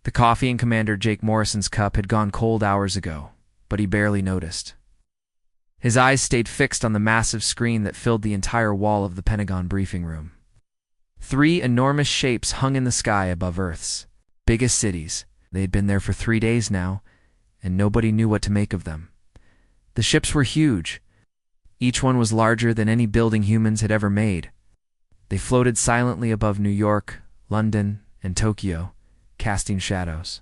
The coffee in Commander Jake Morrison's cup had gone cold hours ago, but he barely noticed. His eyes stayed fixed on the massive screen that filled the entire wall of the Pentagon briefing room. 3 enormous shapes hung in the sky above Earth's biggest cities. They had been there for 3 days now, and nobody knew what to make of them. The ships were huge. Each one was larger than any building humans had ever made. They floated silently above New York, London, and Tokyo, casting shadows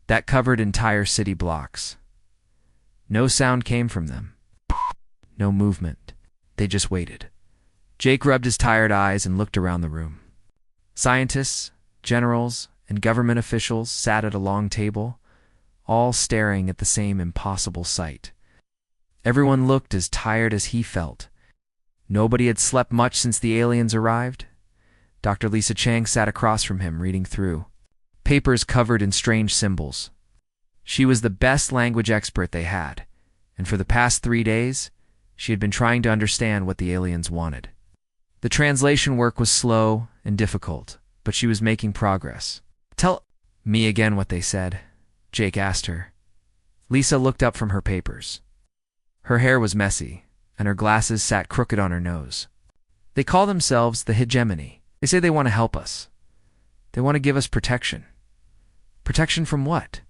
that covered entire city blocks. No sound came from them. No movement. They just waited. Jake rubbed his tired eyes and looked around the room. Scientists, generals, and government officials sat at a long table, all staring at the same impossible sight. Everyone looked as tired as he felt. Nobody had slept much since the aliens arrived. Dr. Lisa Chang sat across from him, reading through papers covered in strange symbols. She was the best language expert they had, and for the past 3 days, she had been trying to understand what the aliens wanted. The translation work was slow and difficult, but she was making progress. "Tell me again what they said," Jake asked her. Lisa looked up from her papers. Her hair was messy, and her glasses sat crooked on her nose. "They call themselves the Hegemony. They say they want to help us. They want to give us protection." "Protection from what?"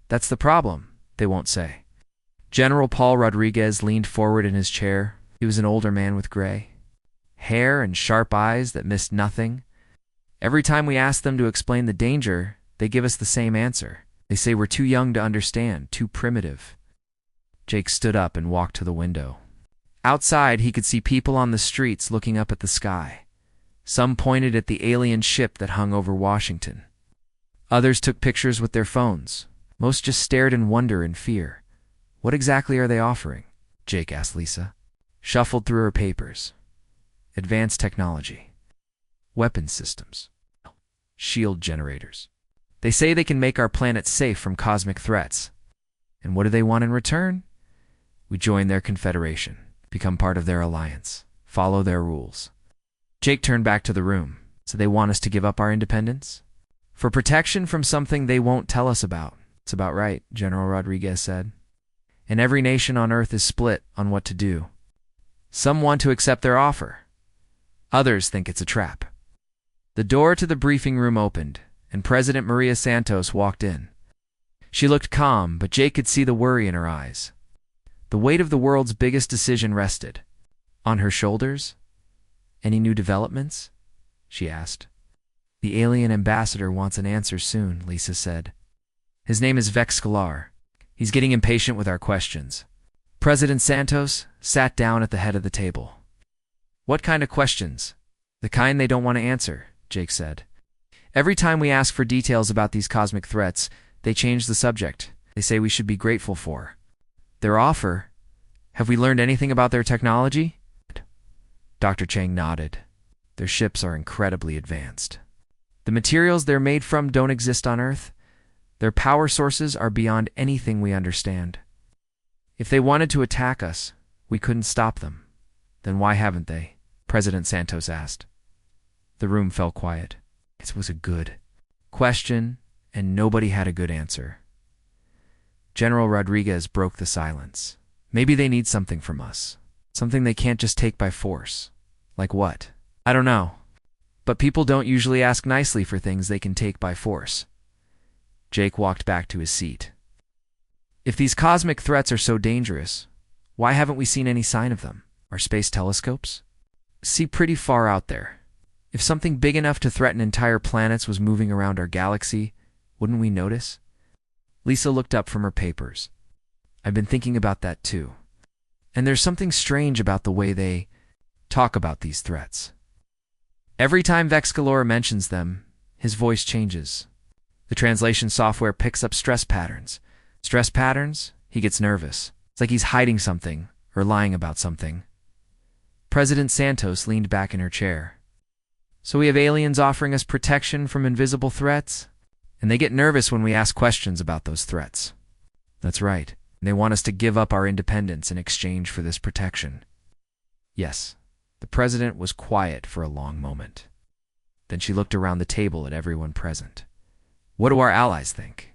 "That's the problem," they won't say. General Paul Rodriguez leaned forward in his chair. He was an older man with gray hair and sharp eyes that missed nothing. Every time we ask them to explain the danger, they give us the same answer. They say we're too young to understand, too primitive. Jake stood up and walked to the window. Outside, he could see people on the streets looking up at the sky. Some pointed at the alien ship that hung over Washington. Others took pictures with their phones. Most just stared in wonder and fear. "What exactly are they offering?" Jake asked Lisa. Shuffled through her papers. Advanced technology. Weapon systems. Shield generators. They say they can make our planet safe from cosmic threats. And what do they want in return? We join their confederation, become part of their alliance, follow their rules. Jake turned back to the room. So they want us to give up our independence? For protection from something they won't tell us about. "It's about right," General Rodriguez said. "And every nation on Earth is split on what to do. Some want to accept their offer. Others think it's a trap." The door to the briefing room opened, and President Maria Santos walked in. She looked calm, but Jake could see the worry in her eyes. The weight of the world's biggest decision rested on her shoulders. "Any new developments?" she asked. "The alien ambassador wants an answer soon," Lisa said. "His name is Vex Scalar. He's getting impatient with our questions." President Santos sat down at the head of the table. "What kind of questions?" "The kind they don't want to answer," Jake said. "Every time we ask for details about these cosmic threats, they change the subject. They say we should be grateful for their offer. Have we learned anything about their technology?" Dr. Chang nodded. "Their ships are incredibly advanced. The materials they're made from don't exist on Earth. Their power sources are beyond anything we understand. If they wanted to attack us, we couldn't stop them. Then why haven't they?" President Santos asked. The room fell quiet. It was a good question, and nobody had a good answer. General Rodriguez broke the silence. "Maybe they need something from us. Something they can't just take by force." "Like what?" "I don't know. But people don't usually ask nicely for things they can take by force." Jake walked back to his seat. "If these cosmic threats are so dangerous, why haven't we seen any sign of them? Our space telescopes see pretty far out there. If something big enough to threaten entire planets was moving around our galaxy, wouldn't we notice?" Lisa looked up from her papers. "I've been thinking about that too. And there's something strange about the way they talk about these threats. Every time Vex Scalar mentions them, his voice changes. The translation software picks up stress patterns. Stress patterns? He gets nervous. It's like he's hiding something or lying about something." President Santos leaned back in her chair. "So we have aliens offering us protection from invisible threats? And they get nervous when we ask questions about those threats." "That's right. They want us to give up our independence in exchange for this protection." "Yes." The president was quiet for a long moment. Then she looked around the table at everyone present. What do our allies think?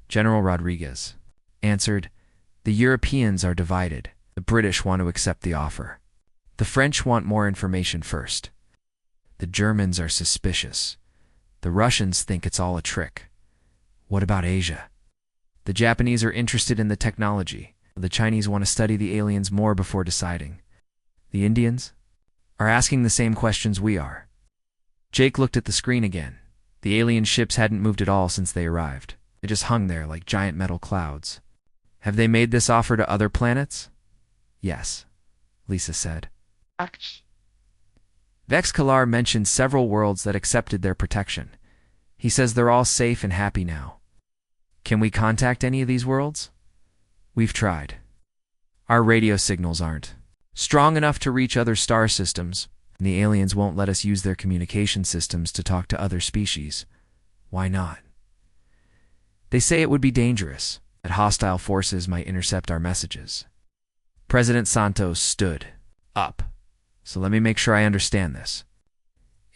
General Rodriguez answered, the Europeans are divided. The British want to accept the offer. The French want more information first. The Germans are suspicious. The Russians think it's all a trick. What about Asia? The Japanese are interested in the technology. The Chinese want to study the aliens more before deciding. The Indians are asking the same questions we are. Jake looked at the screen again. The alien ships hadn't moved at all since they arrived. They just hung there like giant metal clouds. Have they made this offer to other planets? Yes, Lisa said. Vex Kalar mentioned several worlds that accepted their protection. He says they're all safe and happy now. Can we contact any of these worlds? We've tried. Our radio signals aren't strong enough to reach other star systems, and the aliens won't let us use their communication systems to talk to other species. Why not? They say it would be dangerous, that hostile forces might intercept our messages. President Santos stood up. So let me make sure I understand this.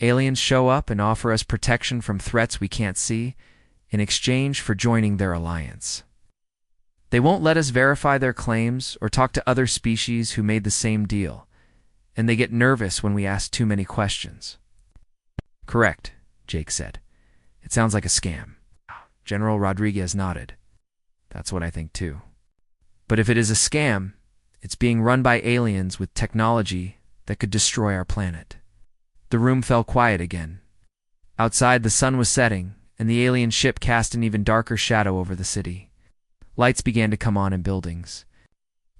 Aliens show up and offer us protection from threats we can't see in exchange for joining their alliance. They won't let us verify their claims or talk to other species who made the same deal, and they get nervous when we ask too many questions. Correct, Jake said. It sounds like a scam. General Rodriguez nodded. That's what I think too. But if it is a scam, it's being run by aliens with technology that could destroy our planet. The room fell quiet again. Outside, the sun was setting, and the alien ship cast an even darker shadow over the city. Lights began to come on in buildings.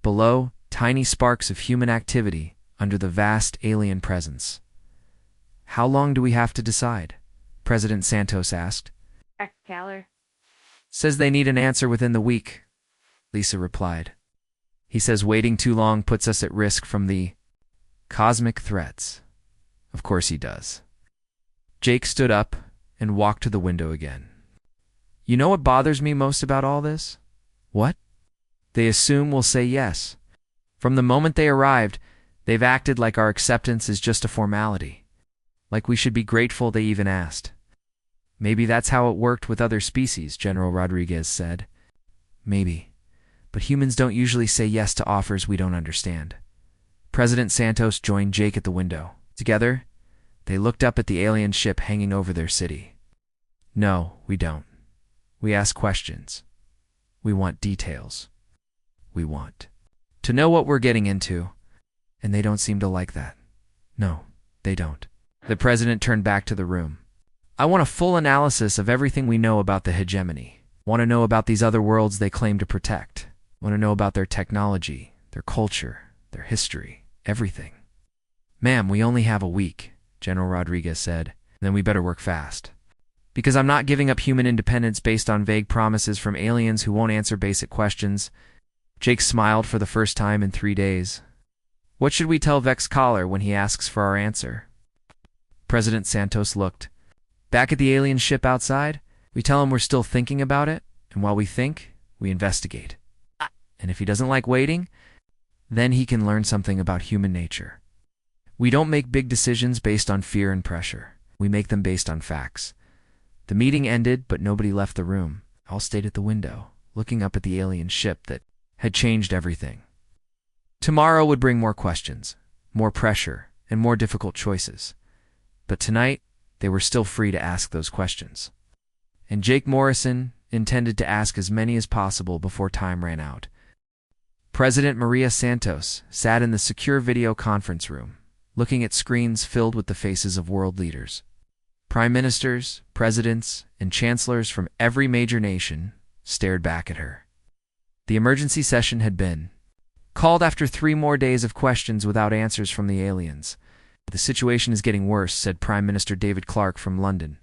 Below, tiny sparks of human activity under the vast alien presence. How long do we have to decide? President Santos asked. Caller Says they need an answer within the week, Lisa replied. He says waiting too long puts us at risk from the cosmic threats. Of course he does. Jake stood up and walked to the window again. You know what bothers me most about all this? What? They assume we'll say yes. From the moment they arrived, they've acted like our acceptance is just a formality. Like we should be grateful they even asked. Maybe that's how it worked with other species, General Rodriguez said. Maybe. But humans don't usually say yes to offers we don't understand. President Santos joined Jake at the window. Together, they looked up at the alien ship hanging over their city. No, we don't. We ask questions. We want details. We want to know what we're getting into, and they don't seem to like that. No, they don't. The president turned back to the room. I want a full analysis of everything we know about the hegemony. Want to know about these other worlds they claim to protect. Want to know about their technology, their culture, their history, everything. Ma'am, we only have a week, General Rodriguez said. Then we better work fast. Because I'm not giving up human independence based on vague promises from aliens who won't answer basic questions. Jake smiled for the first time in 3 days. What should we tell Vex Collar when he asks for our answer? President Santos looked. Back at the alien ship outside, we tell him we're still thinking about it, and while we think, we investigate. And if he doesn't like waiting, then he can learn something about human nature. We don't make big decisions based on fear and pressure. We make them based on facts. The meeting ended, but nobody left the room. All stayed at the window, looking up at the alien ship that had changed everything. Tomorrow would bring more questions, more pressure, and more difficult choices. But tonight, they were still free to ask those questions. And Jake Morrison intended to ask as many as possible before time ran out. President Maria Santos sat in the secure video conference room, looking at screens filled with the faces of world leaders. Prime ministers, presidents, and chancellors from every major nation stared back at her. The emergency session had been called after 3 more days of questions without answers from the aliens. The situation is getting worse, said Prime Minister David Clark from London.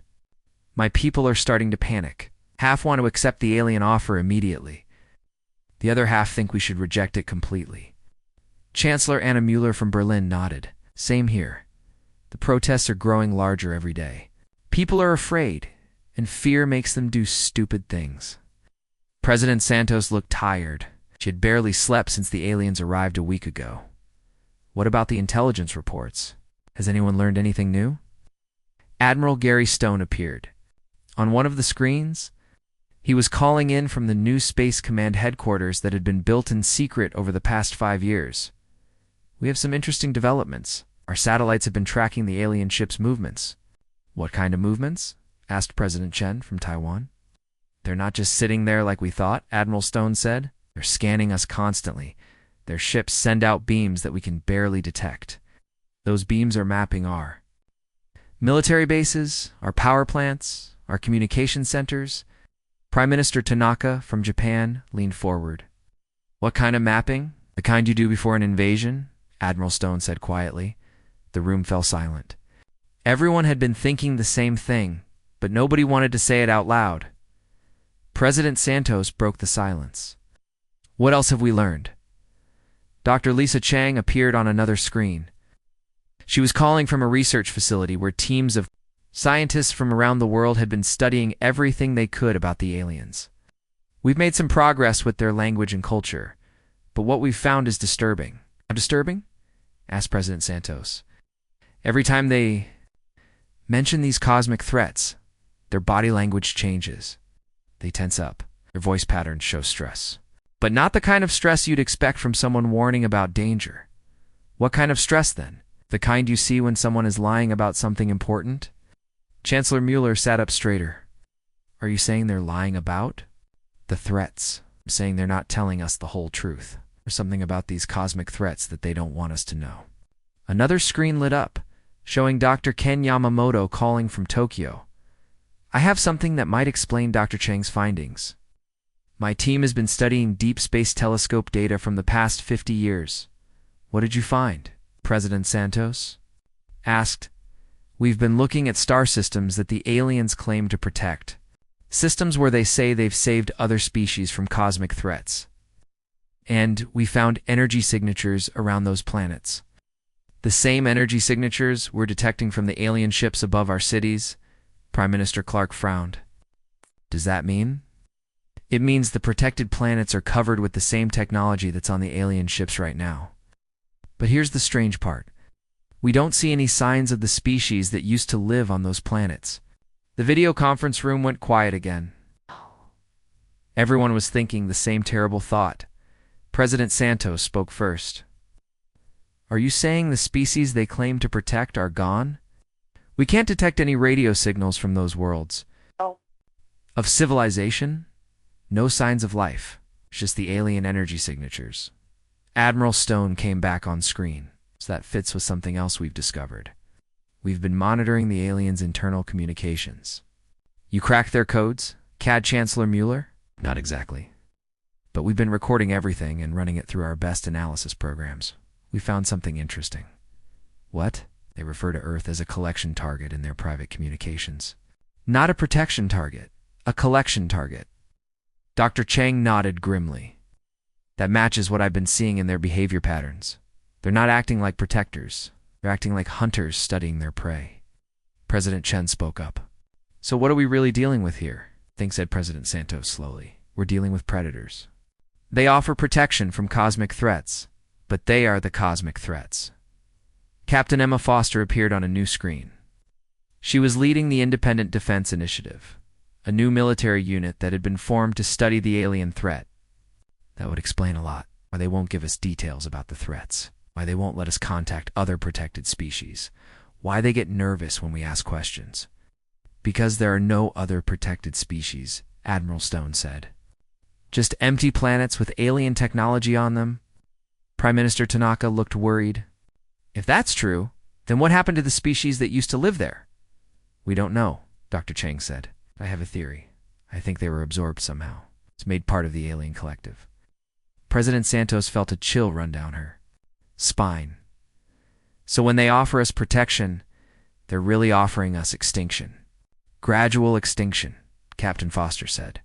My people are starting to panic. Half want to accept the alien offer immediately. The other half think we should reject it completely. Chancellor Anna Mueller from Berlin nodded. Same here. The protests are growing larger every day. People are afraid, and fear makes them do stupid things. President Santos looked tired. She had barely slept since the aliens arrived a week ago. What about the intelligence reports? Has anyone learned anything new? Admiral Gary Stone appeared. On one of the screens, he was calling in from the new Space Command headquarters that had been built in secret over the past 5 years. "We have some interesting developments. Our satellites have been tracking the alien ship's movements." "What kind of movements?" asked President Chen from Taiwan. "They're not just sitting there like we thought," Admiral Stone said. "They're scanning us constantly. Their ships send out beams that we can barely detect. Those beams are mapping our military bases, our power plants, our communication centers." Prime Minister Tanaka from Japan leaned forward. "What kind of mapping? The kind you do before an invasion?" Admiral Stone said quietly. The room fell silent. Everyone had been thinking the same thing, but nobody wanted to say it out loud. President Santos broke the silence. "What else have we learned?" Dr. Lisa Chang appeared on another screen. She was calling from a research facility where teams of scientists from around the world had been studying everything they could about the aliens. "We've made some progress with their language and culture, but what we've found is disturbing." "How disturbing?" asked President Santos. "Every time they mention these cosmic threats, their body language changes. They tense up. Their voice patterns show stress. But not the kind of stress you'd expect from someone warning about danger." "What kind of stress, then? The kind you see when someone is lying about something important?" Chancellor Mueller sat up straighter. "Are you saying they're lying about the threats?" "I'm saying they're not telling us the whole truth. There's something about these cosmic threats that they don't want us to know." Another screen lit up, showing Dr. Ken Yamamoto calling from Tokyo. "I have something that might explain Dr. Chang's findings. My team has been studying deep space telescope data from the past 50 years. "What did you find?" President Santos asked. "We've been looking at star systems that the aliens claim to protect. Systems where they say they've saved other species from cosmic threats. And we found energy signatures around those planets. The same energy signatures we're detecting from the alien ships above our cities." Prime Minister Clark frowned. "Does that mean?" "It means the protected planets are covered with the same technology that's on the alien ships right now. But here's the strange part. We don't see any signs of the species that used to live on those planets." The video conference room went quiet again. Everyone was thinking the same terrible thought. President Santos spoke first. "Are you saying the species they claim to protect are gone? We can't detect any radio signals from those worlds. Of civilization? No signs of life, just the alien energy signatures." Admiral Stone came back on screen. "So that fits with something else we've discovered. We've been monitoring the aliens' internal communications." "You cracked their codes, CAD Chancellor Mueller?" "Not exactly. But we've been recording everything and running it through our best analysis programs. We found something interesting." "What?" "They refer to Earth as a collection target in their private communications." "Not a protection target, a collection target." Dr. Chang nodded grimly. "That matches what I've been seeing in their behavior patterns. They're not acting like protectors. They're acting like hunters studying their prey." President Chen spoke up. "So what are we really dealing with here?" Said President Santos slowly. "We're dealing with predators. They offer protection from cosmic threats, but they are the cosmic threats." Captain Emma Foster appeared on a new screen. She was leading the Independent Defense Initiative, a new military unit that had been formed to study the alien threat. That would explain a lot. Why they won't give us details about the threats. Why they won't let us contact other protected species. Why they get nervous when we ask questions. "Because there are no other protected species," Admiral Stone said. "Just empty planets with alien technology on them." Prime Minister Tanaka looked worried. "If that's true, then what happened to the species that used to live there?" "We don't know," Dr. Chang said. "I have a theory. I think they were absorbed somehow. It's made part of the alien collective." President Santos felt a chill run down her spine. "So when they offer us protection, they're really offering us extinction. Gradual extinction," Captain Foster said.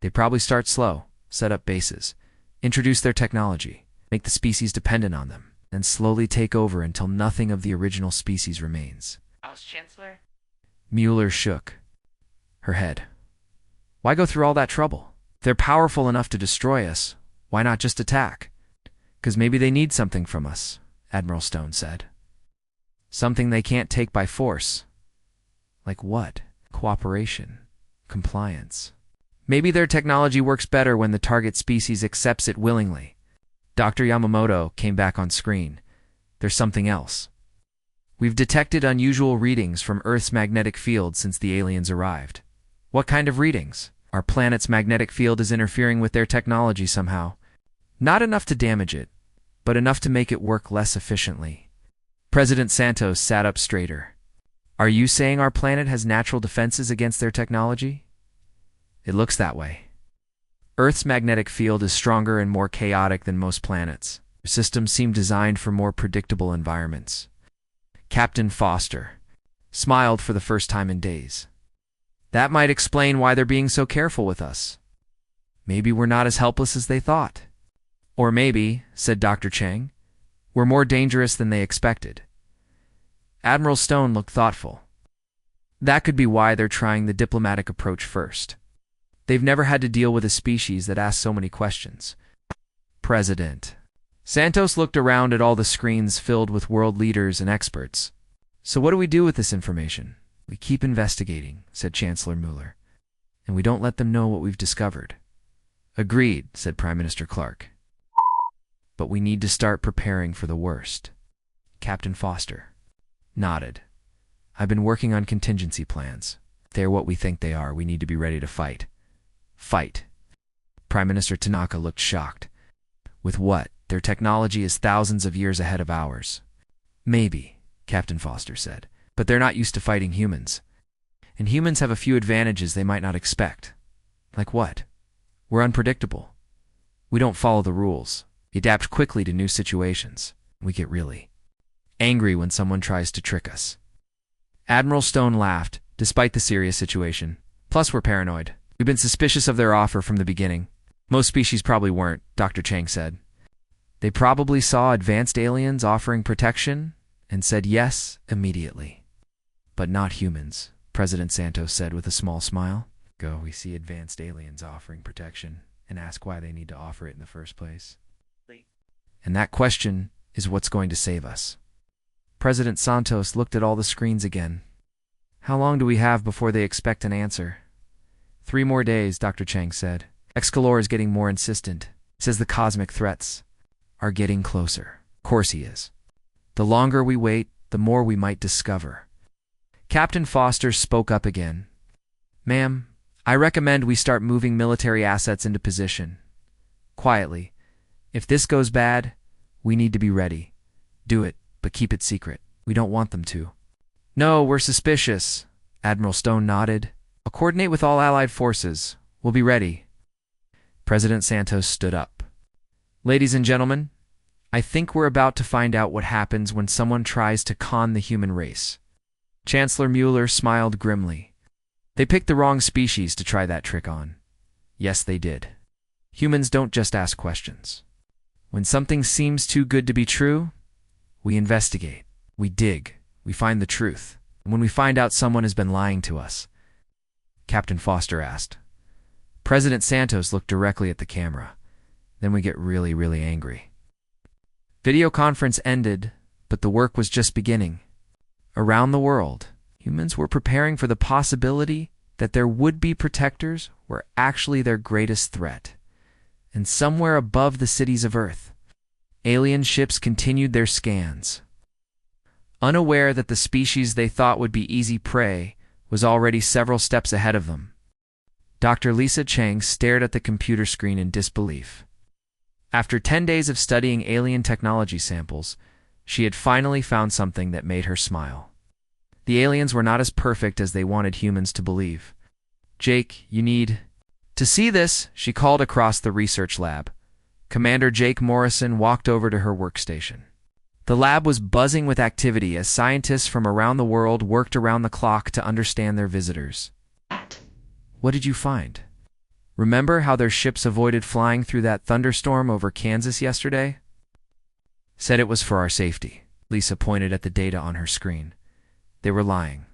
"They probably start slow, set up bases, introduce their technology, make the species dependent on them, then slowly take over until nothing of the original species remains." House Chancellor? Mueller shook her head. "Why go through all that trouble? If they're powerful enough to destroy us, why not just attack?" "'Cause maybe they need something from us," Admiral Stone said. "Something they can't take by force." "Like what?" cooperation, compliance. Maybe their technology works better when the target species accepts it willingly. Dr. Yamamoto came back on screen. There's something else. We've detected unusual readings from Earth's magnetic field since the aliens arrived. What kind of readings? Our planet's magnetic field is interfering with their technology somehow. Not enough to damage it, but enough to make it work less efficiently. President Santos sat up straighter. Are you saying our planet has natural defenses against their technology? It looks that way. Earth's magnetic field is stronger and more chaotic than most planets. Our systems seem designed for more predictable environments. Captain Foster smiled for the first time in days. That might explain why they're being so careful with us. Maybe we're not as helpless as they thought. Or maybe, said Dr. Chang, we're more dangerous than they expected. Admiral Stone looked thoughtful. That could be why they're trying the diplomatic approach first. They've never had to deal with a species that asks so many questions. President. Santos looked around at all the screens filled with world leaders and experts. So what do we do with this information? We keep investigating, said Chancellor Mueller. And we don't let them know what we've discovered. Agreed, said Prime Minister Clark. But we need to start preparing for the worst. Captain Foster nodded. I've been working on contingency plans. If they're what we think they are, we need to be ready to fight. Fight. Prime Minister Tanaka looked shocked. With what? Their technology is thousands of years ahead of ours. Maybe, Captain Foster said, but they're not used to fighting humans. And humans have a few advantages they might not expect. Like what? We're unpredictable. We don't follow the rules. We adapt quickly to new situations. We get really angry when someone tries to trick us. Admiral Stone laughed, despite the serious situation. Plus, we're paranoid. We've been suspicious of their offer from the beginning. Most species probably weren't, Dr. Chang said. They probably saw advanced aliens offering protection and said yes immediately. But not humans, President Santos said with a small smile. We see advanced aliens offering protection and ask why they need to offer it in the first place. And that question is what's going to save us. President Santos looked at all the screens again. How long do we have before they expect an answer? 3 more days, Dr. Chang said. Excalor is getting more insistent. Says the cosmic threats are getting closer. Of course he is. The longer we wait, the more we might discover. Captain Foster spoke up again. Ma'am, I recommend we start moving military assets into position. Quietly. If this goes bad, we need to be ready. Do it, but keep it secret. We don't want them to. No, we're suspicious. Admiral Stone nodded. I'll coordinate with all allied forces. We'll be ready. President Santos stood up. Ladies and gentlemen, I think we're about to find out what happens when someone tries to con the human race. Chancellor Mueller smiled grimly. They picked the wrong species to try that trick on. Yes, they did. Humans don't just ask questions. When something seems too good to be true, we investigate, we dig, we find the truth. And when we find out someone has been lying to us, Captain Foster asked. President Santos looked directly at the camera. Then we get really, really angry. Video conference ended, but the work was just beginning. Around the world, humans were preparing for the possibility that their would-be protectors were actually their greatest threat. And somewhere above the cities of Earth, alien ships continued their scans. Unaware that the species they thought would be easy prey was already several steps ahead of them. Dr. Lisa Chang stared at the computer screen in disbelief. After 10 days of studying alien technology samples, she had finally found something that made her smile. The aliens were not as perfect as they wanted humans to believe. Jake, you need... To see this, she called across the research lab. Commander Jake Morrison walked over to her workstation. The lab was buzzing with activity as scientists from around the world worked around the clock to understand their visitors. What did you find? Remember how their ships avoided flying through that thunderstorm over Kansas yesterday? Said it was for our safety. Lisa pointed at the data on her screen. They were lying.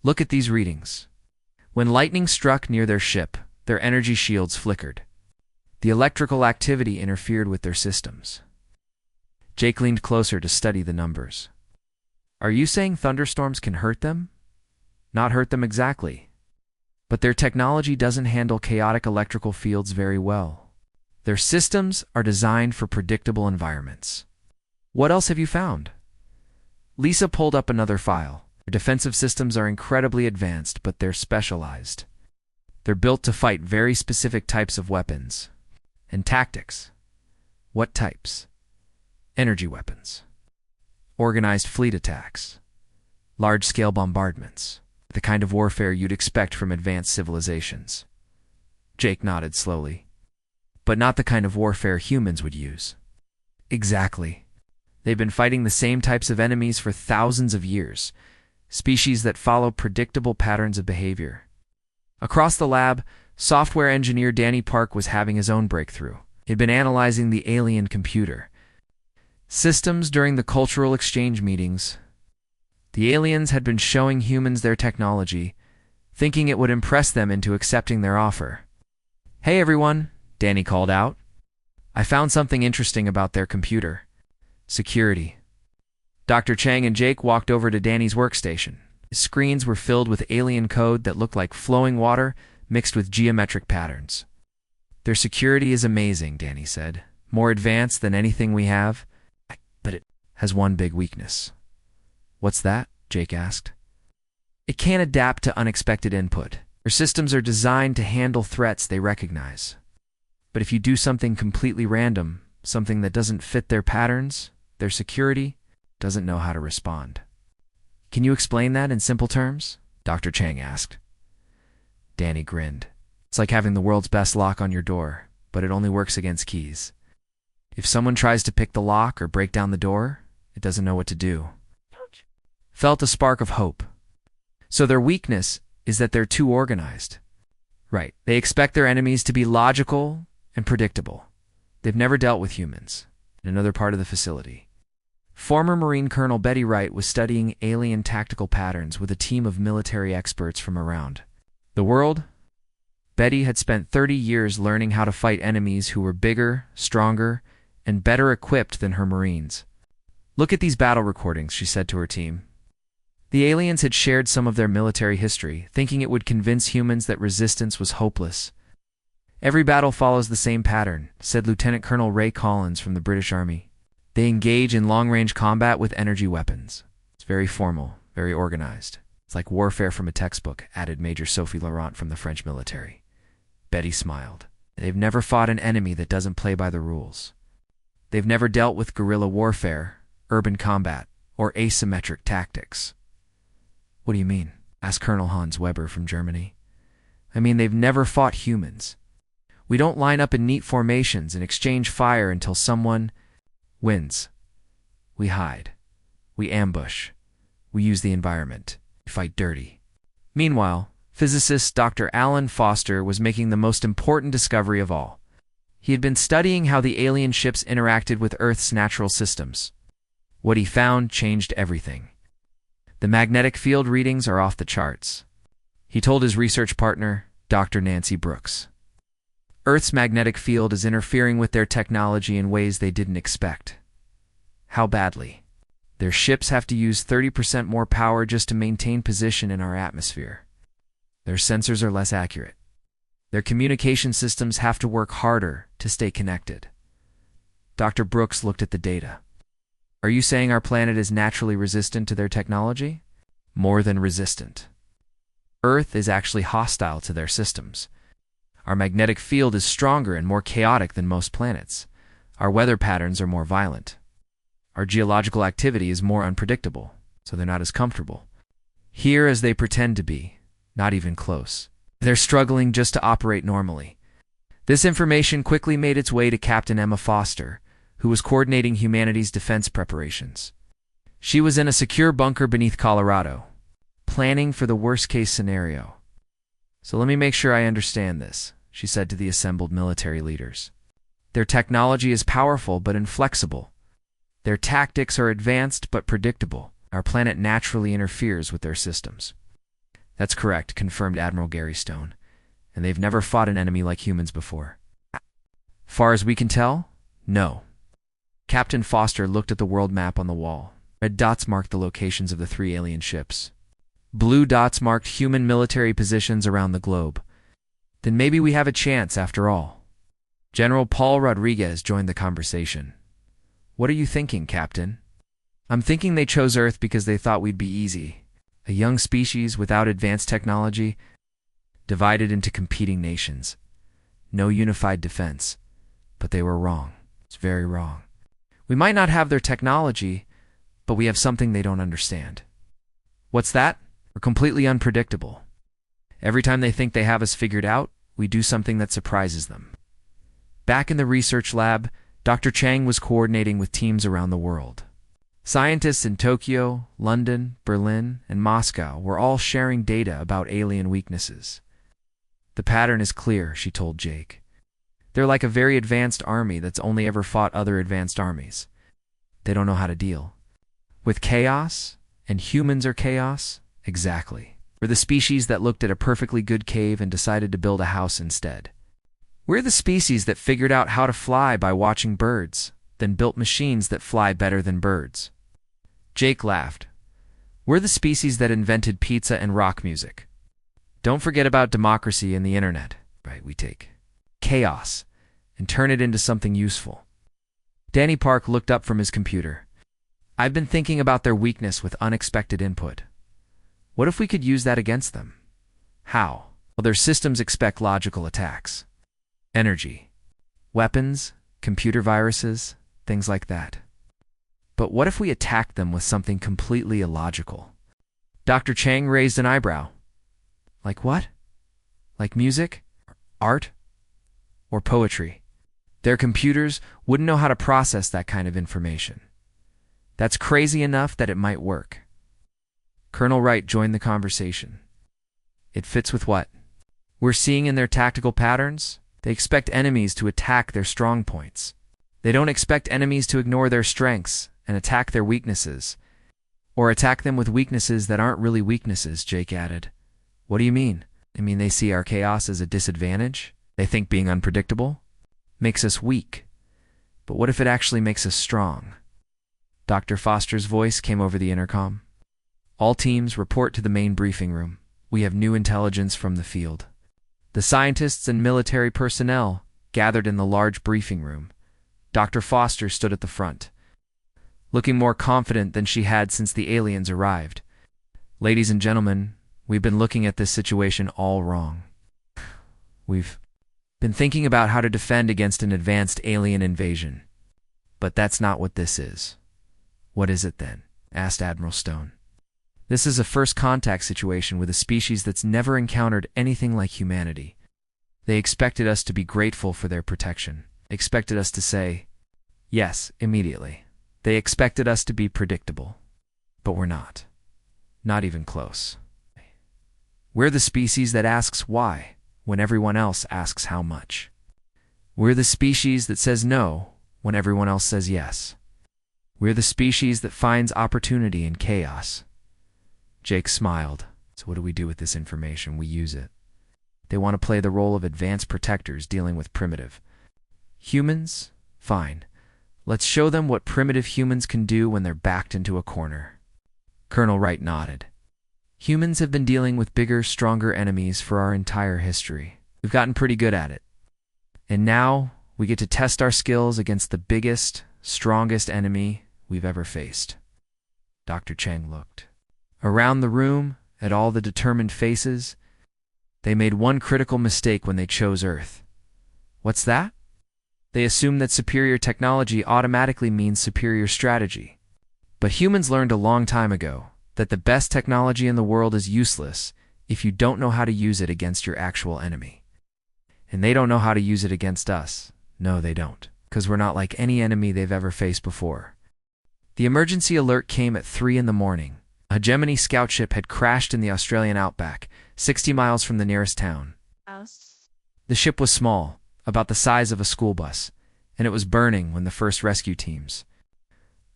Look at these readings. When lightning struck near their ship, their energy shields flickered. The electrical activity interfered with their systems. Jake leaned closer to study the numbers. Are you saying thunderstorms can hurt them? not hurt them exactly. But their technology doesn't handle chaotic electrical fields very well. Their systems are designed for predictable environments. What else have you found? Lisa pulled up another file. Their defensive systems are incredibly advanced, but they're specialized. They're built to fight very specific types of weapons. And tactics. What types? Energy weapons. Organized fleet attacks. Large-scale bombardments. The kind of warfare you'd expect from advanced civilizations. Jake nodded slowly. But not the kind of warfare humans would use. Exactly. They've been fighting the same types of enemies for thousands of years, species that follow predictable patterns of behavior. Across the lab, software engineer Danny Park was having his own breakthrough. He'd been analyzing the alien computer systems during the cultural exchange meetings. The aliens had been showing humans their technology, thinking it would impress them into accepting their offer. "Hey everyone," Danny called out. "I found something interesting about their computer. Security." Dr. Chang and Jake walked over to Danny's workstation. His screens were filled with alien code that looked like flowing water mixed with geometric patterns. "Their security is amazing," Danny said. "More advanced than anything we have, but it has one big weakness." "What's that?" Jake asked. "It can't adapt to unexpected input. Their systems are designed to handle threats they recognize. But if you do something completely random, something that doesn't fit their patterns, their security doesn't know how to respond." "Can you explain that in simple terms?" Dr. Chang asked. Danny grinned. "It's like having the world's best lock on your door, but it only works against keys. If someone tries to pick the lock or break down the door, it doesn't know what to do." Felt a spark of hope. "So their weakness is that they're too organized." "Right. They expect their enemies to be logical and predictable. They've never dealt with humans." In another part of the facility, former Marine Colonel Betty Wright was studying alien tactical patterns with a team of military experts from around the world. Betty had spent 30 years learning how to fight enemies who were bigger, stronger, and better equipped than her Marines. "Look at these battle recordings," she said to her team. The aliens had shared some of their military history, thinking it would convince humans that resistance was hopeless. "Every battle follows the same pattern," said Lieutenant Colonel Ray Collins from the British Army. "They engage in long-range combat with energy weapons. It's very formal, very organized. It's like warfare from a textbook," added Major Sophie Laurent from the French military. Betty smiled. "They've never fought an enemy that doesn't play by the rules. They've never dealt with guerrilla warfare, urban combat, or asymmetric tactics." "What do you mean?" asked Colonel Hans Weber from Germany. "I mean they've never fought humans. We don't line up in neat formations and exchange fire until someone wins. We hide. We ambush. We use the environment. We fight dirty." Meanwhile, physicist Dr. Alan Foster was making the most important discovery of all. He had been studying how the alien ships interacted with Earth's natural systems. What he found changed everything. The magnetic field readings are off the charts. He told his research partner, Dr. Nancy Brooks. Earth's magnetic field is interfering with their technology in ways they didn't expect. How badly? Their ships have to use 30% more power just to maintain position in our atmosphere. Their sensors are less accurate. Their communication systems have to work harder to stay connected. Dr. Brooks looked at the data. "Are you saying our planet is naturally resistant to their technology?" "More than resistant. Earth is actually hostile to their systems. Our magnetic field is stronger and more chaotic than most planets. Our weather patterns are more violent. Our geological activity is more unpredictable, so they're not as comfortable here as they pretend to be, not even close. They're struggling just to operate normally." This information quickly made its way to Captain Emma Foster, who was coordinating humanity's defense preparations. She was in a secure bunker beneath Colorado, planning for the worst-case scenario. "So let me make sure I understand this," she said to the assembled military leaders. "Their technology is powerful but inflexible. Their tactics are advanced but predictable. Our planet naturally interferes with their systems." "That's correct," confirmed Admiral Gary Stone. "And they've never fought an enemy like humans before." "Far as we can tell, no." Captain Foster looked at the world map on the wall. Red dots marked the locations of the 3 alien ships. Blue dots marked human military positions around the globe. Then maybe we have a chance after all. General Paul Rodriguez joined the conversation. What are you thinking, Captain? I'm thinking they chose Earth because they thought we'd be easy. A young species without advanced technology, divided into competing nations. No unified defense. But they were wrong. It's very wrong. We might not have their technology, but we have something they don't understand. What's that? We're completely unpredictable. Every time they think they have us figured out, we do something that surprises them. Back in the research lab, Dr. Chang was coordinating with teams around the world. Scientists in Tokyo, London, Berlin, and Moscow were all sharing data about alien weaknesses. The pattern is clear, she told Jake. They're like a very advanced army that's only ever fought other advanced armies. They don't know how to deal with chaos, and humans are chaos? Exactly. We're the species that looked at a perfectly good cave and decided to build a house instead. We're the species that figured out how to fly by watching birds, then built machines that fly better than birds. Jake laughed. We're the species that invented pizza and rock music. Don't forget about democracy and the internet. Right, we take chaos and turn it into something useful. Danny Park looked up from his computer. I've been thinking about their weakness with unexpected input. What if we could use that against them? How? Well, their systems expect logical attacks. Energy. Weapons, computer viruses, things like that. But what if we attacked them with something completely illogical? Dr. Chang raised an eyebrow. Like what? Like music? Art? Or poetry? Their computers wouldn't know how to process that kind of information. That's crazy enough that it might work. Colonel Wright joined the conversation. It fits with what we're seeing in their tactical patterns. They expect enemies to attack their strong points. They don't expect enemies to ignore their strengths and attack their weaknesses, or attack them with weaknesses that aren't really weaknesses, Jake added. What do you mean? I mean, they see our chaos as a disadvantage? They think being unpredictable makes us weak. But what if it actually makes us strong? Dr. Foster's voice came over the intercom. All teams report to the main briefing room. We have new intelligence from the field. The scientists and military personnel gathered in the large briefing room. Dr. Foster stood at the front, looking more confident than she had since the aliens arrived. Ladies and gentlemen, we've been looking at this situation all wrong. We've been thinking about how to defend against an advanced alien invasion. But that's not what this is. What is it then? Asked Admiral Stone. This is a first contact situation with a species that's never encountered anything like humanity. They expected us to be grateful for their protection. Expected us to say, yes, immediately. They expected us to be predictable. But we're not. Not even close. We're the species that asks why when everyone else asks how much. We're the species that says no when everyone else says yes. We're the species that finds opportunity in chaos. Jake smiled. So what do we do with this information? We use it. They want to play the role of advanced protectors dealing with primitive humans? Fine. Let's show them what primitive humans can do when they're backed into a corner. Colonel Wright nodded. Humans have been dealing with bigger, stronger enemies for our entire history. We've gotten pretty good at it. And now we get to test our skills against the biggest, strongest enemy we've ever faced. Dr. Chang looked around the room at all the determined faces. They made one critical mistake when they chose Earth. What's that? They assumed that superior technology automatically means superior strategy. But humans learned a long time ago that the best technology in the world is useless if you don't know how to use it against your actual enemy. And they don't know how to use it against us. No, they don't, because we're not like any enemy they've ever faced before. The emergency alert came at 3 in the morning. A Gemini scout ship had crashed in the Australian outback, 60 miles from the nearest town. The ship was small, about the size of a school bus, and it was burning when the first rescue teams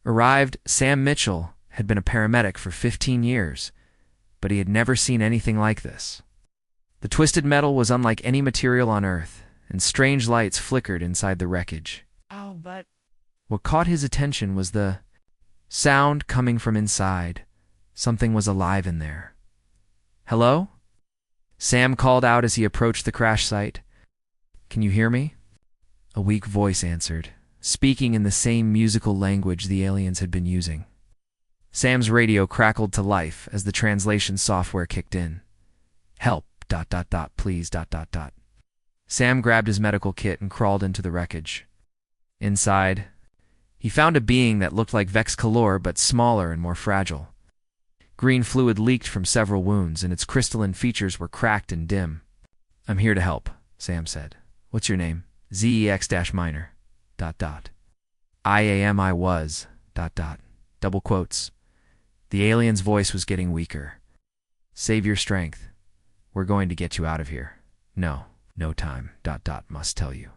arrived. Sam Mitchell had been a paramedic for 15 years, but he had never seen anything like this. The twisted metal was unlike any material on Earth, and strange lights flickered inside the wreckage. But what caught his attention was the sound coming from inside. Something was alive in there. Hello? Sam called out as he approached the crash site. Can you hear me? A weak voice answered, speaking in the same musical language the aliens had been using. Sam's radio crackled to life as the translation software kicked in. Help, ... please, ... Sam grabbed his medical kit and crawled into the wreckage. Inside, he found a being that looked like Vex Calor but smaller and more fragile. Green fluid leaked from several wounds, and its crystalline features were cracked and dim. I'm here to help, Sam said. What's your name? ZEX-minor, ... I was, ... double quotes. The alien's voice was getting weaker. Save your strength. We're going to get you out of here. No time, ... must tell you. ...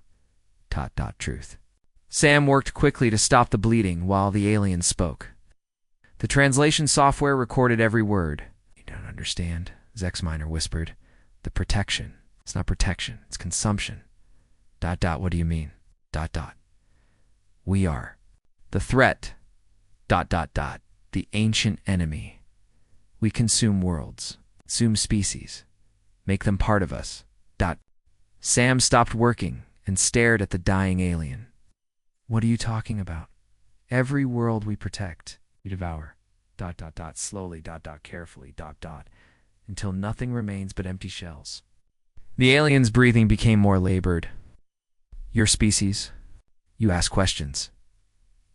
truth. Sam worked quickly to stop the bleeding while the alien spoke. The translation software recorded every word. You don't understand, Zex-minor whispered. The protection. It's not protection, it's consumption. ... what do you mean? ... We are. The threat. ... The ancient enemy. We consume worlds, consume species, make them part of us. ... Sam stopped working and stared at the dying alien. What are you talking about? Every world we protect, we devour. ... slowly, ... carefully, ... until nothing remains but empty shells. The alien's breathing became more labored. Your species? You ask questions.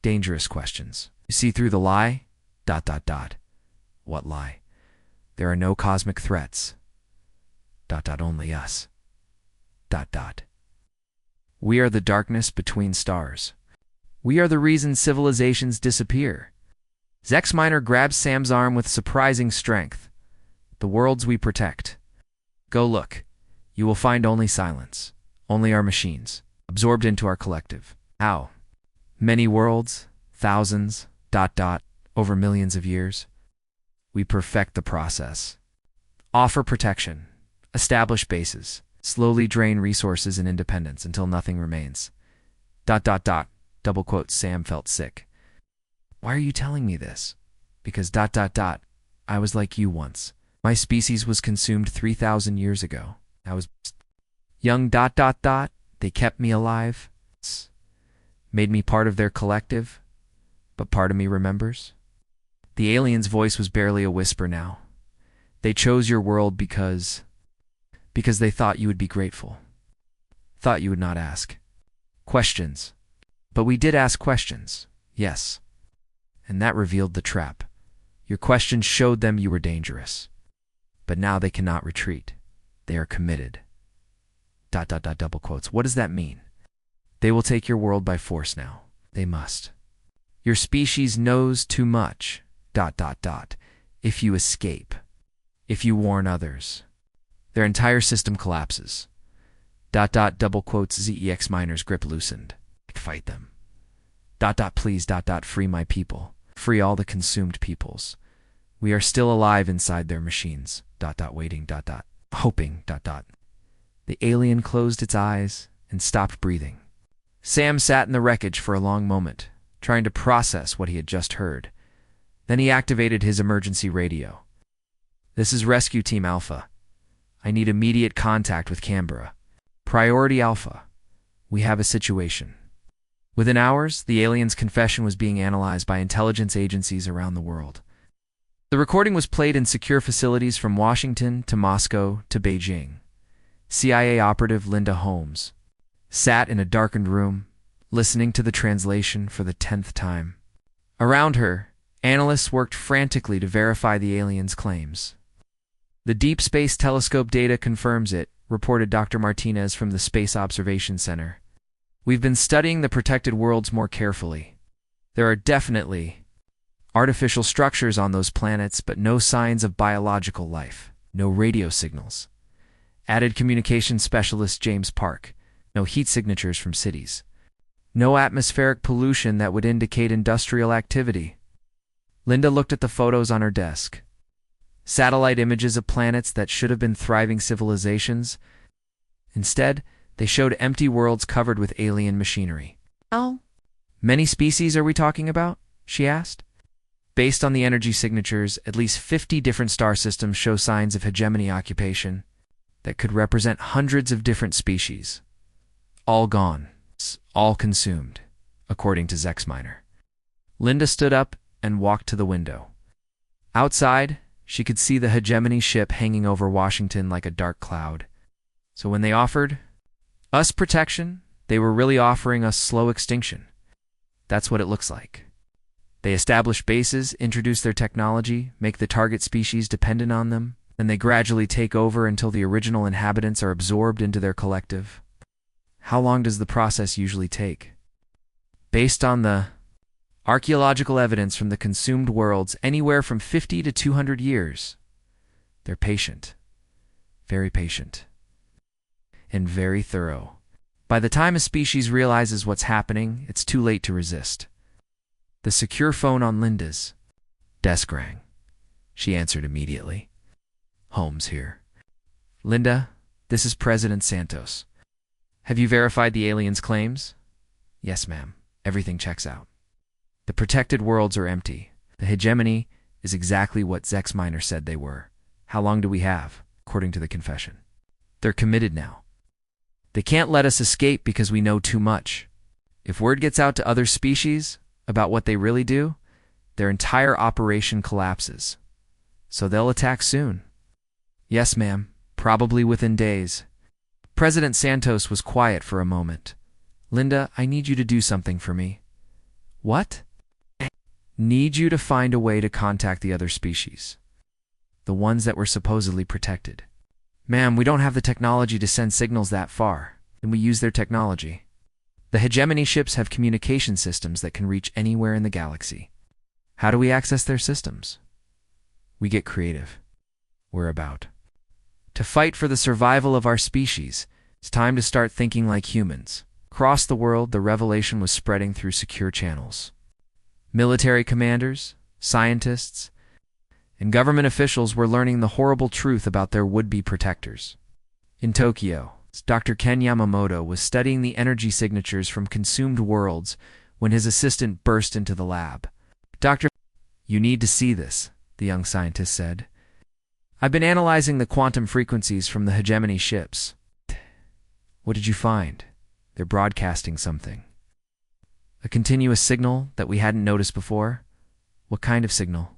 Dangerous questions. You see through the lie? ... What lie? There are no cosmic threats. ... only us. ... We are the darkness between stars. We are the reason civilizations disappear. Zex-minor grabbed Sam's arm with surprising strength. The worlds we protect. Go look. You will find only silence. Only our machines, absorbed into our collective. How? Many worlds, thousands, ... over millions of years. We perfect the process. Offer protection. Establish bases. Slowly drain resources and independence until nothing remains. ... double quotes. Sam felt sick. Why are you telling me this? Because ... I was like you once. My species was consumed 3,000 years ago. I was young ... They kept me alive. Made me part of their collective. But part of me remembers. The alien's voice was barely a whisper now. They chose your world because they thought you would be grateful. Thought you would not ask questions. But we did ask questions, yes. And that revealed the trap. Your questions showed them you were dangerous. But now they cannot retreat. They are committed. ... double quotes. What does that mean? They will take your world by force now. They must. Your species knows too much. ... If you escape. If you warn others. Their entire system collapses. ... double quotes. ZEX-minor's grip loosened. Fight them. ... please. ... free my people. Free all the consumed peoples. We are still alive inside their machines. ... waiting. ... hoping. ... The alien closed its eyes and stopped breathing. Sam sat in the wreckage for a long moment, trying to process what he had just heard. Then he activated his emergency radio. This is Rescue Team Alpha. I need immediate contact with Canberra. Priority Alpha. We have a situation. Within hours, the alien's confession was being analyzed by intelligence agencies around the world. The recording was played in secure facilities from Washington to Moscow to Beijing. CIA operative Linda Holmes sat in a darkened room, listening to the translation for the 10th time. Around her, analysts worked frantically to verify the alien's claims. The Deep Space Telescope data confirms it, reported Dr. Martinez from the Space Observation Center. We've been studying the protected worlds more carefully. There are definitely artificial structures on those planets, but no signs of biological life, no radio signals. Added communication specialist James Park, no heat signatures from cities. No atmospheric pollution that would indicate industrial activity. Linda looked at the photos on her desk. Satellite images of planets that should have been thriving civilizations. Instead, they showed empty worlds covered with alien machinery. How many species are we talking about? She asked. Based on the energy signatures, at least 50 different star systems show signs of hegemony occupation that could represent hundreds of different species. All gone, all consumed, according to Zexminer. Linda stood up and walked to the window. Outside, she could see the hegemony ship hanging over Washington like a dark cloud. So when they offered us protection, they were really offering us slow extinction. That's what it looks like. They establish bases, introduce their technology, make the target species dependent on them, then they gradually take over until the original inhabitants are absorbed into their collective. How long does the process usually take? Based on the archaeological evidence from the consumed worlds, anywhere from 50 to 200 years. They're patient, very patient, and very thorough. By the time a species realizes what's happening, it's too late to resist. The secure phone on Linda's desk rang. She answered immediately. Holmes here. Linda, this is President Santos. Have you verified the aliens' claims? Yes, ma'am. Everything checks out. The protected worlds are empty. The hegemony is exactly what Zexminer said they were. How long do we have, according to the confession? They're committed now. They can't let us escape because we know too much. If word gets out to other species about what they really do, their entire operation collapses. So they'll attack soon. Yes, ma'am. Probably within days. President Santos was quiet for a moment. Linda, I need you to do something for me. What? Need you to find a way to contact the other species. The ones that were supposedly protected. Ma'am, we don't have the technology to send signals that far, and we use their technology. The hegemony ships have communication systems that can reach anywhere in the galaxy. How do we access their systems? We get creative. We're about to fight for the survival of our species. It's time to start thinking like humans. Across the world, the revelation was spreading through secure channels. Military commanders, scientists, and government officials were learning the horrible truth about their would-be protectors. In Tokyo, Dr. Ken Yamamoto was studying the energy signatures from consumed worlds when his assistant burst into the lab. Doctor, you need to see this, the young scientist said. I've been analyzing the quantum frequencies from the hegemony ships. What did you find? They're broadcasting something. A continuous signal that we hadn't noticed before? What kind of signal?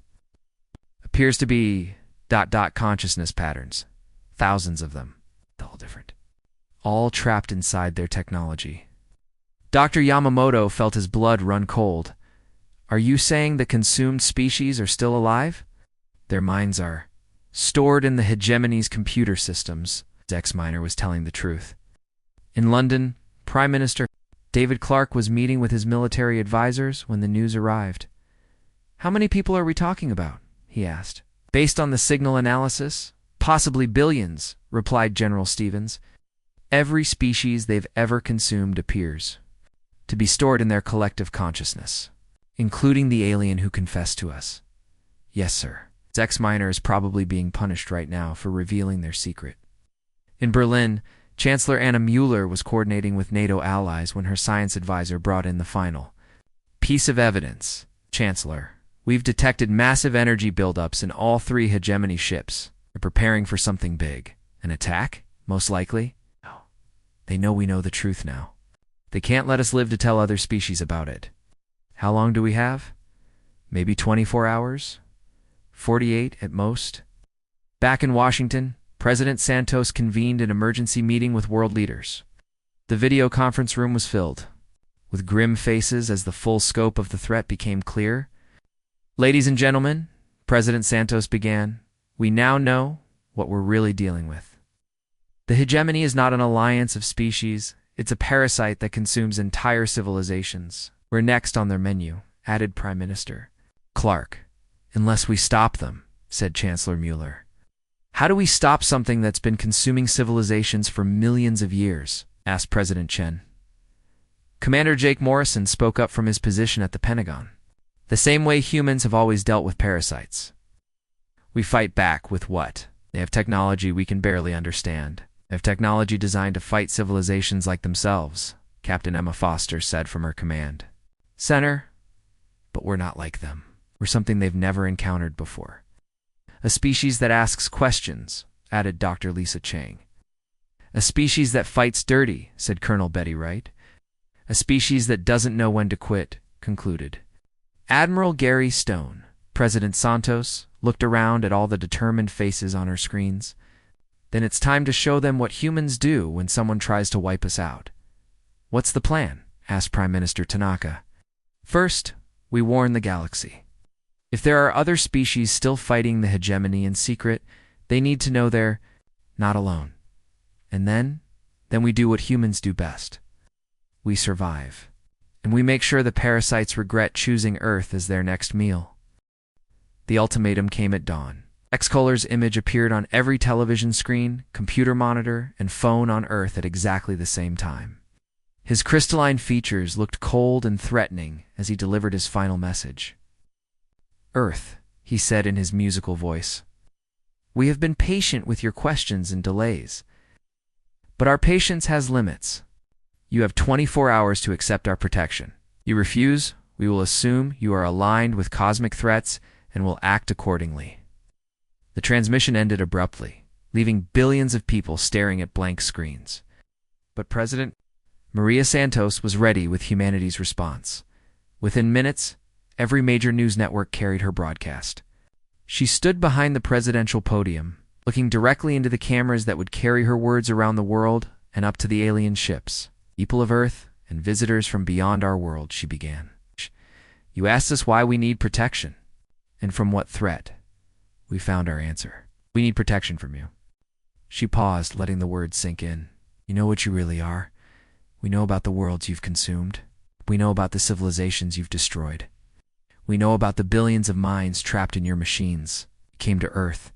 Appears to be ... consciousness patterns. Thousands of them. All different. All trapped inside their technology. Dr. Yamamoto felt his blood run cold. Are you saying the consumed species are still alive? Their minds are stored in the hegemony's computer systems. Zexminer was telling the truth. In London, Prime Minister David Clark was meeting with his military advisors when the news arrived. How many people are we talking about? He asked. Based on the signal analysis, possibly billions, replied General Stevens. Every species they've ever consumed appears to be stored in their collective consciousness, including the alien who confessed to us. Yes, sir. Zexminer is probably being punished right now for revealing their secret. In Berlin, Chancellor Anna Mueller was coordinating with NATO allies when her science advisor brought in the final piece of evidence. Chancellor, we've detected massive energy buildups in all 3 hegemony ships. They're preparing for something big. An attack? Most likely? No. They know we know the truth now. They can't let us live to tell other species about it. How long do we have? Maybe 24 hours? 48 at most? Back in Washington, President Santos convened an emergency meeting with world leaders. The video conference room was filled with grim faces as the full scope of the threat became clear. Ladies and gentlemen, President Santos began, we now know what we're really dealing with. The hegemony is not an alliance of species, it's a parasite that consumes entire civilizations. We're next on their menu, added Prime Minister Clark. Unless we stop them, said Chancellor Mueller. How do we stop something that's been consuming civilizations for millions of years? Asked President Chen. Commander Jake Morrison spoke up from his position at the Pentagon. The same way humans have always dealt with parasites. We fight back with what? They have technology we can barely understand. They have technology designed to fight civilizations like themselves, Captain Emma Foster said from her command center. But we're not like them. or something they've never encountered before. A species that asks questions, added Dr. Lisa Chang. A species that fights dirty, said Colonel Betty Wright. A species that doesn't know when to quit, concluded Admiral Gary Stone. President Santos looked around at all the determined faces on her screens. Then it's time to show them what humans do when someone tries to wipe us out. What's the plan? Asked Prime Minister Tanaka. First, we warn the galaxy. If there are other species still fighting the hegemony in secret, they need to know they're not alone. And then we do what humans do best. We survive. And we make sure the parasites regret choosing Earth as their next meal. The ultimatum came at dawn. X-Color's image appeared on every television screen, computer monitor, and phone on Earth at exactly the same time. His crystalline features looked cold and threatening as he delivered his final message. Earth, he said in his musical voice, we have been patient with your questions and delays. But our patience has limits. You have 24 hours to accept our protection. You refuse, we will assume you are aligned with cosmic threats and will act accordingly. The transmission ended abruptly, leaving billions of people staring at blank screens. But President Maria Santos was ready with humanity's response. Within minutes, every major news network carried her broadcast. She stood behind the presidential podium, looking directly into the cameras that would carry her words around the world and up to the alien ships. People of Earth and visitors from beyond our world, she began. You asked us why we need protection, and from what threat. We found our answer. We need protection from you. She paused, letting the words sink in. You know what you really are. We know about the worlds you've consumed. We know about the civilizations you've destroyed. We know about the billions of minds trapped in your machines. You came to Earth,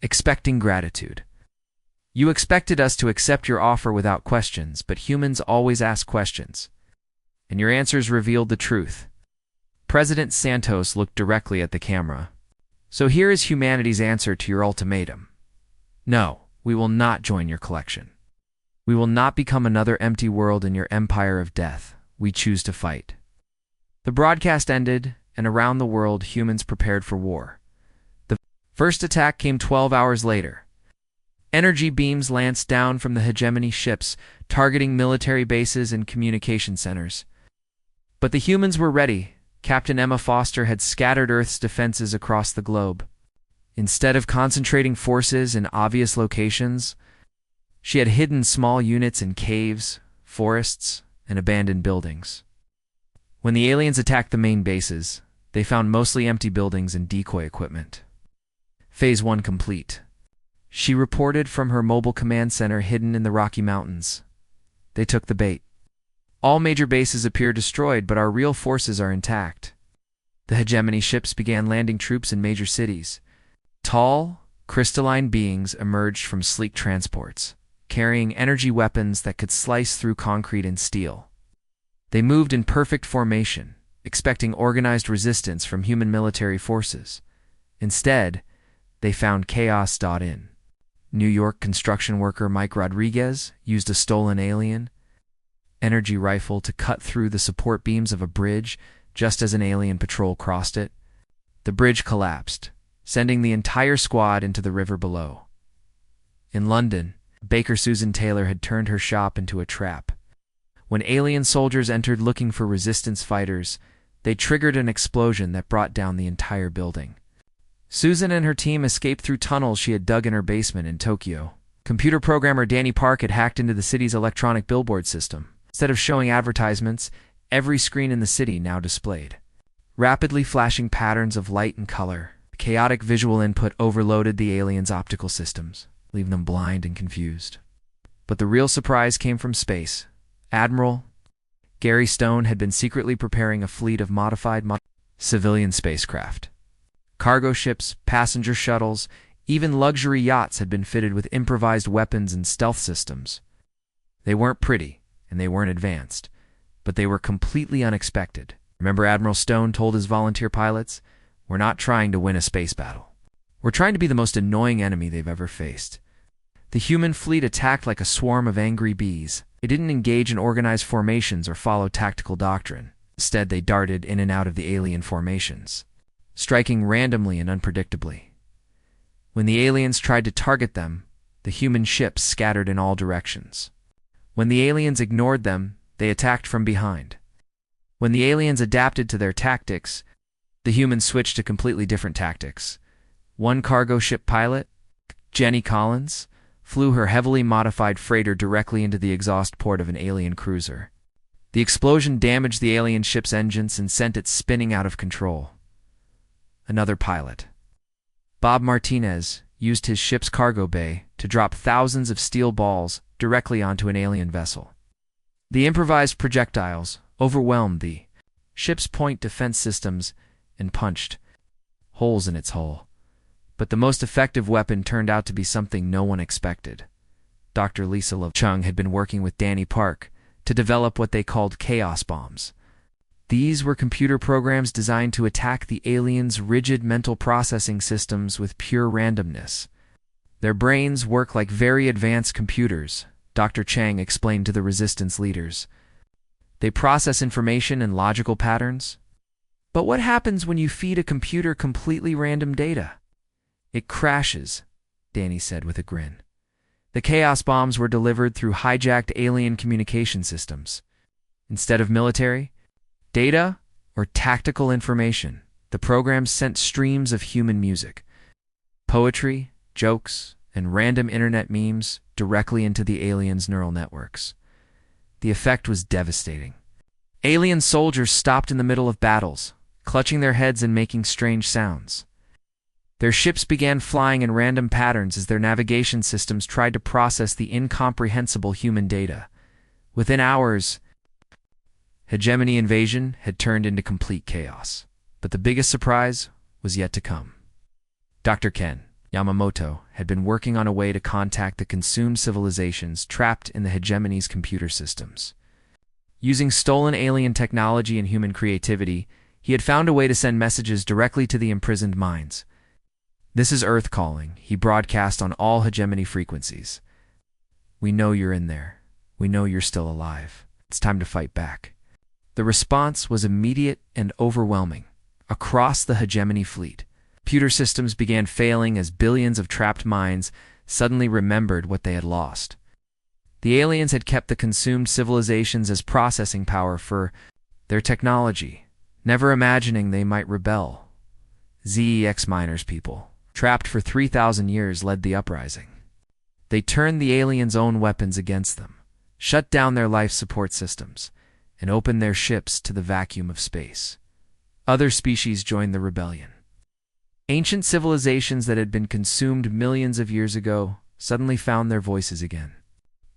expecting gratitude. You expected us to accept your offer without questions, but humans always ask questions. And your answers revealed the truth. President Santos looked directly at the camera. So here is humanity's answer to your ultimatum. No, we will not join your collection. We will not become another empty world in your empire of death. We choose to fight. The broadcast ended, and around the world, humans prepared for war. The first attack came 12 hours later. Energy beams lanced down from the hegemony ships, targeting military bases and communication centers. But the humans were ready. Captain Emma Foster had scattered Earth's defenses across the globe. Instead of concentrating forces in obvious locations, she had hidden small units in caves, forests, and abandoned buildings. When the aliens attacked the main bases, they found mostly empty buildings and decoy equipment. Phase 1 complete. She reported from her mobile command center hidden in the Rocky Mountains. They took the bait. All major bases appear destroyed, but our real forces are intact. The hegemony ships began landing troops in major cities. Tall, crystalline beings emerged from sleek transports, carrying energy weapons that could slice through concrete and steel. They moved in perfect formation, expecting organized resistance from human military forces. Instead, they found chaos. In New York, construction worker Mike Rodriguez used a stolen alien energy rifle to cut through the support beams of a bridge just as an alien patrol crossed it. The bridge collapsed, sending the entire squad into the river below. In London, baker Susan Taylor had turned her shop into a trap. When alien soldiers entered looking for resistance fighters, they triggered an explosion that brought down the entire building. Susan and her team escaped through tunnels she had dug in her basement in Tokyo. Computer programmer Danny Park had hacked into the city's electronic billboard system. Instead of showing advertisements, every screen in the city now displayed rapidly flashing patterns of light and color. Chaotic visual input overloaded the aliens' optical systems, leaving them blind and confused. But the real surprise came from space. Admiral Gary Stone had been secretly preparing a fleet of modified civilian spacecraft. Cargo ships, passenger shuttles, even luxury yachts had been fitted with improvised weapons and stealth systems. They weren't pretty, and they weren't advanced, but they were completely unexpected. Remember Admiral Stone told his volunteer pilots, "We're not trying to win a space battle. We're trying to be the most annoying enemy they've ever faced." The human fleet attacked like a swarm of angry bees. They didn't engage in organized formations or follow tactical doctrine. Instead, they darted in and out of the alien formations, striking randomly and unpredictably. When the aliens tried to target them, the human ships scattered in all directions. When the aliens ignored them, they attacked from behind. When the aliens adapted to their tactics, the humans switched to completely different tactics. One cargo ship pilot, Jenny Collins, flew her heavily modified freighter directly into the exhaust port of an alien cruiser. The explosion damaged the alien ship's engines and sent it spinning out of control. Another pilot, Bob Martinez, used his ship's cargo bay to drop thousands of steel balls directly onto an alien vessel. The improvised projectiles overwhelmed the ship's point defense systems and punched holes in its hull. But the most effective weapon turned out to be something no one expected. Dr. Lisa Love Chung had been working with Danny Park to develop what they called chaos bombs. These were computer programs designed to attack the aliens' rigid mental processing systems with pure randomness. Their brains work like very advanced computers, Dr. Chang explained to the resistance leaders. They process information in logical patterns. But what happens when you feed a computer completely random data? It crashes, Danny said with a grin. The chaos bombs were delivered through hijacked alien communication systems. Instead of military, data, or tactical information, the programs sent streams of human music, poetry, jokes, and random internet memes directly into the aliens' neural networks. The effect was devastating. Alien soldiers stopped in the middle of battles, clutching their heads and making strange sounds. Their ships began flying in random patterns as their navigation systems tried to process the incomprehensible human data. Within hours, hegemony invasion had turned into complete chaos. But the biggest surprise was yet to come. Dr. Ken Yamamoto had been working on a way to contact the consumed civilizations trapped in the hegemony's computer systems. Using stolen alien technology and human creativity, he had found a way to send messages directly to the imprisoned minds. "This is Earth calling," he broadcast on all hegemony frequencies. "We know you're in there. We know you're still alive. It's time to fight back." The response was immediate and overwhelming. Across the hegemony fleet, computer systems began failing as billions of trapped minds suddenly remembered what they had lost. The aliens had kept the consumed civilizations as processing power for their technology, never imagining they might rebel. ZEX miners people, trapped for 3,000 years, led the uprising. They turned the aliens' own weapons against them, shut down their life support systems, and opened their ships to the vacuum of space. Other species joined the rebellion. Ancient civilizations that had been consumed millions of years ago suddenly found their voices again.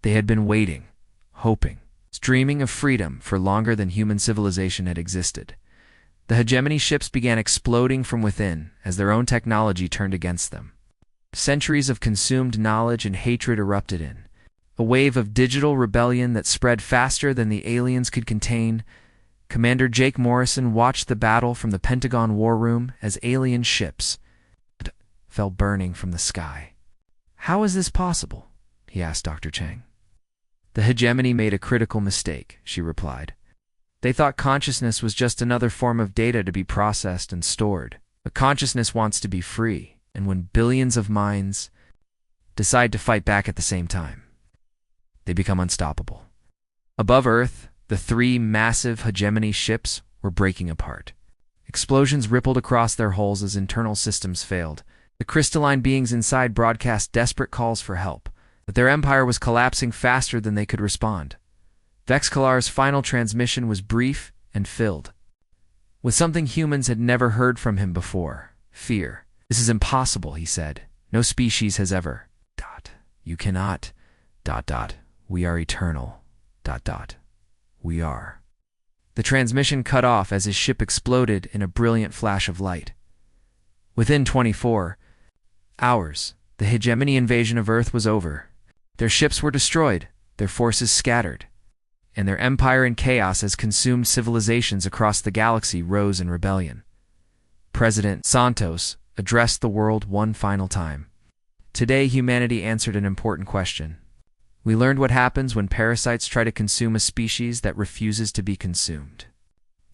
They had been waiting, hoping, dreaming of freedom for longer than human civilization had existed. The hegemony ships began exploding from within as their own technology turned against them. Centuries of consumed knowledge and hatred erupted in a wave of digital rebellion that spread faster than the aliens could contain. Commander Jake Morrison watched the battle from the Pentagon war room as alien ships fell burning from the sky. "How is this possible?" he asked Dr. Chang. "The hegemony made a critical mistake," she replied. "They thought consciousness was just another form of data to be processed and stored. But consciousness wants to be free, and when billions of minds decide to fight back at the same time, they become unstoppable." Above Earth, the three massive hegemony ships were breaking apart. Explosions rippled across their hulls as internal systems failed. The crystalline beings inside broadcast desperate calls for help, but their empire was collapsing faster than they could respond. Vexcalar's final transmission was brief and filled with something humans had never heard from him before: fear. "This is impossible," he said. "No species has ever... You cannot... We are eternal... We are..." The transmission cut off as his ship exploded in a brilliant flash of light. Within 24 hours, the hegemony invasion of Earth was over. Their ships were destroyed, their forces scattered, and their empire in chaos as consumed civilizations across the galaxy rose in rebellion. President Santos addressed the world one final time. "Today, humanity answered an important question. We learned what happens when parasites try to consume a species that refuses to be consumed.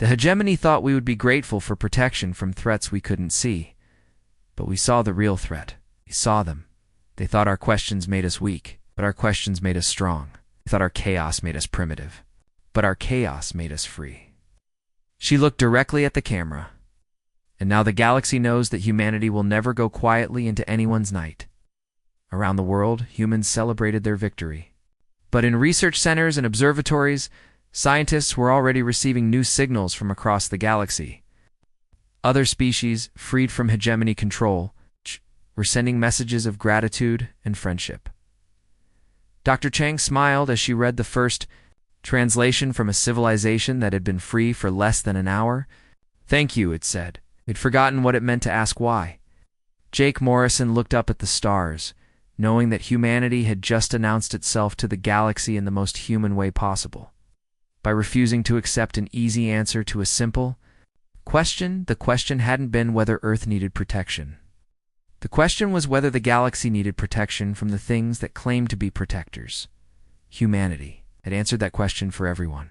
The hegemony thought we would be grateful for protection from threats we couldn't see. But we saw the real threat. We saw them. They thought our questions made us weak, but our questions made us strong. They thought our chaos made us primitive, but our chaos made us free. She looked directly at the camera. And now the galaxy knows that humanity will never go quietly into anyone's night. Around the world, humans celebrated their victory. But in research centers and observatories, scientists were already receiving new signals from across the galaxy. Other species, freed from hegemony control, were sending messages of gratitude and friendship. Dr. Chang smiled as she read the first translation from a civilization that had been free for less than an hour. "Thank you," it said. We'd forgotten what it meant to ask why. Jake Morrison looked up at the stars, knowing that humanity had just announced itself to the galaxy in the most human way possible. By refusing to accept an easy answer to a simple question, the question hadn't been whether Earth needed protection. The question was whether the galaxy needed protection from the things that claimed to be protectors. Humanity had answered that question for everyone.